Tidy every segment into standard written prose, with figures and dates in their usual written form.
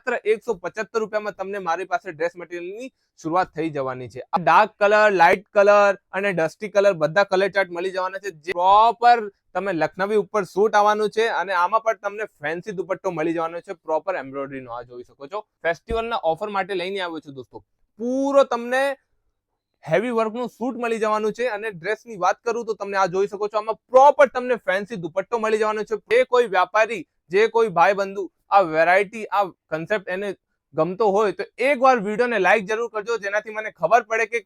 માત્ર 175 રૂપિયામાં તમને મારી પાસે ડ્રેસ મટીરિયલની શરૂઆત થઈ જવાની છે। આ ડાર્ક કલર, લાઇટ કલર અને ડસ્ટી કલર બધા કલર ચાર્ટ મળી જવાના છે, જે પ્રોપર તમે લખનવી ઉપર સૂટ આવવાનું છે અને આમાં પણ તમને ફેન્સી દુપટ્ટો મળી જવાનો છે પ્રોપર એમ્બ્રોઇડરી નો। આ જોઈ શકો છો, ફેસ્ટિવલના ઓફર માટે લઈને આવ્યો છું દોસ્તો। પૂરો તમને હેવી વર્કનું સૂટ મળી જવાનું છે અને ડ્રેસની વાત કરું તો તમને આ જોઈ શકો છો, આમાં પ્રોપર તમને ફેન્સી દુપટ્ટો મળી જવાનો છે। જે કોઈ વ્યાપારી, જે કોઈ ભાઈ બંધુ આ વેરાયટી, આ કન્સેપ્ટ એને ગમતો હોય તો એકવાર વિડીયોને લાઈક જરૂર કરજો, જેનાથી મને ખબર પડે કે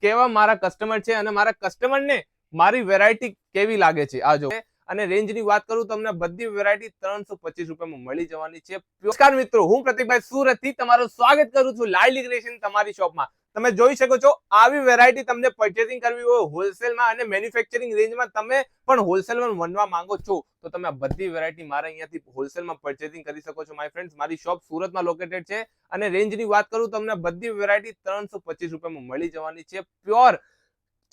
કેવા મારા કસ્ટમર છે અને મારા કસ્ટમરને મારી વેરાયટી કેવી લાગે છે। આ જો અને રેન્જની વાત કરું તો તમને બધી વેરાયટી 325 રૂપિયામાં મળી જવાની છે। નમસ્કાર મિત્રો, હું પ્રતિકભાઈ સુરતથી તમારું સ્વાગત કરું છું લાઇલી ક્રિએશન તમારી શોપમાં। તમે જોઈ શકો છો, આવી વેરાયટી તમને પરચેસિંગ કરવી હોય હોલસેલમાં અને મેન્યુફેક્ચરિંગ રેન્જમાં, તમે પણ હોલસેલમાં બનવા માંગો છો તો તમે આ બધી વેરાયટી મારા અહીંયાથી હોલસેલમાં પરચેસિંગ કરી શકો છો માય ફ્રેન્ડ્સ। મારી શોપ સુરતમાં લોકેટેડ છે અને રેન્જની વાત કરું તમને બધી વેરાયટી 325 રૂપિયામાં મળી જવાની છે। પ્યોર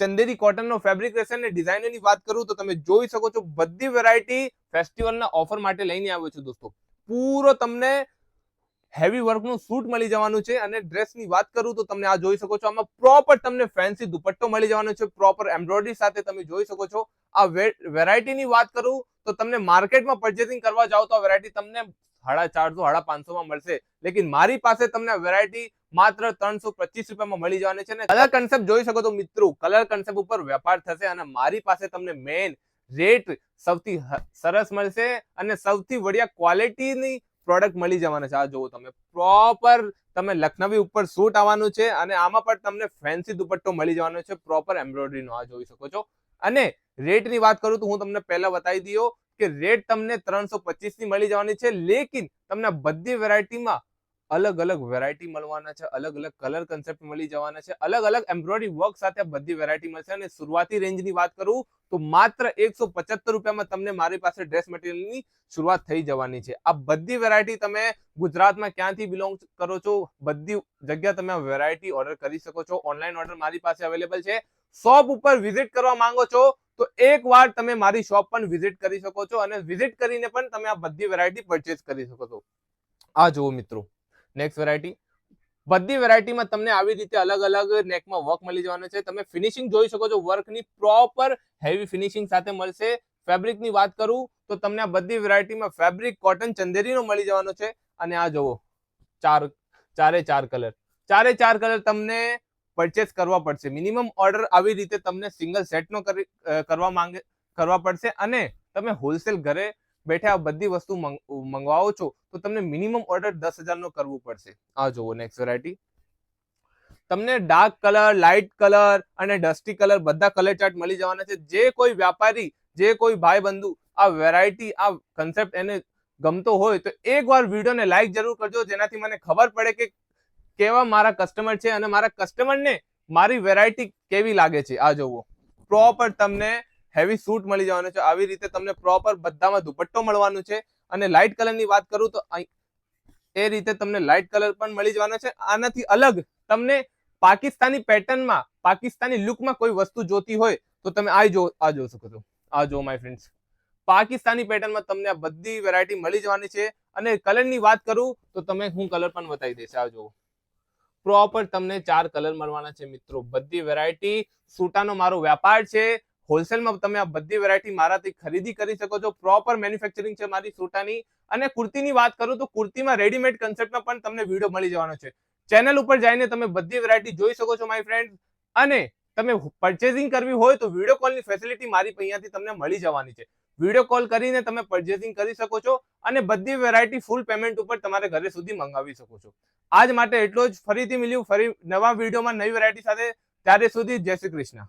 ચંદેરી કોટનનો ફેબ્રિકેશન અને ડિઝાઇનની વાત કરું તો તમે જોઈ શકો છો, બધી વેરાયટી ફેસ્ટિવલના ઓફર માટે લઈને આવ્યો છું દોસ્તો। પૂરો તમને હેવી વર્કનું સૂટ મળી જવાનું છે અને ડ્રેસની વાત કરું તો તમને આ જોઈ શકો છો, આમાં પ્રોપર તમને ફેન્સી દુપટ્ટો મળી જવાનો છે પ્રોપર એમ્બ્રોઇડરી સાથે। તમે જોઈ શકો છો, આ વેરાયટીની વાત કરું તો તમને માર્કેટમાં પરચેસિંગ કરવા જાઓ તો આ વેરાયટી તમને 450 550 માં મળશે, લેકિન મારી પાસે તમને આ વેરાયટી માત્ર 325 રૂપિયામાં મળી જવાની છે। અને કલર કન્સેપ્ટ જોઈ શકો છો મિત્રો, કલર કન્સેપ્ટ ઉપર વેપાર થશે અને મારી પાસે તમને મેઇન રેટ સૌથી સરસ મળશે અને સૌથી બઢિયા ક્વોલિટીની પ્રોડક્ટ મળી જવાના છે। આ જોવો તમે, પ્રોપર તમે લખનવી ઉપર સૂટ આવવાનું છે અને આમાં પણ તમને ફેન્સી દુપટ્ટો મળી જવાનો છે પ્રોપર એમ્બ્રોઇડરી નો। આ જોઈ શકો છો અને રેટની વાત કરું તો હું તમને પહેલા બતાવી દઉં કે રેટ તમને 325 ની મળી જવાની છે, લેકિન તમને બધી વેરાયટીમાં અલગ અલગ વેરાયટી મળવાના છે, અલગ અલગ કલર કન્સેપ્ટ મળી જવાના છે, અલગ અલગ એમ્બ્રોઇડરી વર્ક સાથે બધી વેરાયટી મળશે। અને શરૂઆતી રેન્જની વાત કરું તો માત્ર 175 રૂપિયામાં તમને મારી પાસે ડ્રેસ મટીરિયલની શરૂઆત થઈ જવાની છે। આ બધી વેરાયટી તમે ગુજરાતમાં ક્યાંથી બિલોંગ કરો છો, બધી જગ્યા તમે આ વેરાયટી ઓર્ડર કરી શકો છો। ઓનલાઈન ઓર્ડર મારી પાસે અવેલેબલ છે। શોપ ઉપર વિઝિટ કરવા માંગો છો તો એકવાર તમે મારી શોપ પણ વિઝિટ કરી શકો છો અને વિઝિટ કરીને પણ તમે આ બધી વેરાયટી પરચેસ કરી શકો છો। આ જુઓ મિત્રો, નેક્સ્ટ વેરાયટી, બધી વેરાયટીમાં તમને આવી રીતે અલગ અલગ નેકમાં વર્ક મળી જવાનું છે। તમે ફિનિશિંગ જોઈ શકો છો, વર્કની પ્રોપર હેવી ફિનિશિંગ સાથે મળશે। ફેબ્રિકની વાત કરું તો તમને આ બધી વેરાયટીમાં ફેબ્રિક કોટન ચંદેરીનો મળી જવાનો છે। અને આ જુઓ, ચારે ચાર કલર તમને પરચેસ કરવા પડશે। મિનિમમ ઓર્ડર આવી રીતે તમને સિંગલ સેટનો કરવા પડશે અને તમે હોલસેલ ઘરે બેઠે આ બધી વસ્તુ મંગવાવો છો તો તમને મિનિમમ ઓર્ડર 10,000 નો કરવું પડશે। આ જુઓ નેક્સ્ટ વેરાયટી, તમને ડાર્ક કલર, લાઇટ કલર અને ડસ્ટી કલર બધા કલર ચાર્ટ મળી જવાના છે। જે કોઈ વ્યાપારી, જે કોઈ ભાઈ બંધુ આ વેરાયટી, આ કન્સેપ્ટ એને ગમતો હોય તો એકવાર વિડીયોને લાઈક જરૂર કરજો, જેનાથી મને ખબર પડે કે કેવા મારા કસ્ટમર છે અને મારા કસ્ટમરને મારી વેરાયટી કેવી લાગે છે। આ જોવો, પ્રોપર તમને હેવી સૂટ મળી જવાનું છે, આવી રીતે તમને પ્રોપર બધામાં દુપટ્ટો મળવાનું છે। અને લાઇટ કલરની વાત કરું તો એ રીતે તમને લાઇટ કલર પણ મળી જવાનો છે। આનાથી અલગ તમને પાકિસ્તાની પેટર્નમાં, પાકિસ્તાની લુકમાં કોઈ વસ્તુ જોતી હોય તો તમે આ જોઈ શકો છો। આ જો માય ફ્રેન્ડ્સ, પાકિસ્તાની પેટર્નમાં તમને આ બધી વેરાયટી મળી જવાની છે। અને કલરની વાત કરું તો તમે હું કલર પણ બતાવી દઈશ। આ જો પ્રોપર તમને 4 કલર મળવાના છે મિત્રો। બધી વેરાયટી, સૂટાનો મારો વ્યાપાર છે, હોલસેલમાં તમે આ બધી વેરાયટી મારાથી ખરીદી કરી શકો છો। પ્રોપર મેન્યુફેક્ચરિંગ છે મારી સૂટાની। અને કુર્તીની વાત કરું તો કુર્તીમાં રેડીમેડ કન્સેપ્ટમાં પણ તમને વિડીયો મળી જવાનો છે। ચેનલ ઉપર જઈને તમે બધી વેરાયટી જોઈ શકો છો માય ફ્રેન્ડ। અને તમે પરચેસિંગ કરવી હોય તો વિડીયો કોલની ફેસિલિટી મારી અહીંયાથી તમને મળી જવાની છે। વિડીયો કોલ કરીને તમે પરચેસિંગ કરી શકો છો અને બધી વેરાયટી ફૂલ પેમેન્ટ ઉપર તમારે ઘરે સુધી મંગાવી શકો છો। આજ માટે એટલો જ, ફરીથી મળ્યું ફરી નવા વિડીયોમાં નવી વેરાયટી સાથે, ત્યારે સુધી જય શ્રી કૃષ્ણ।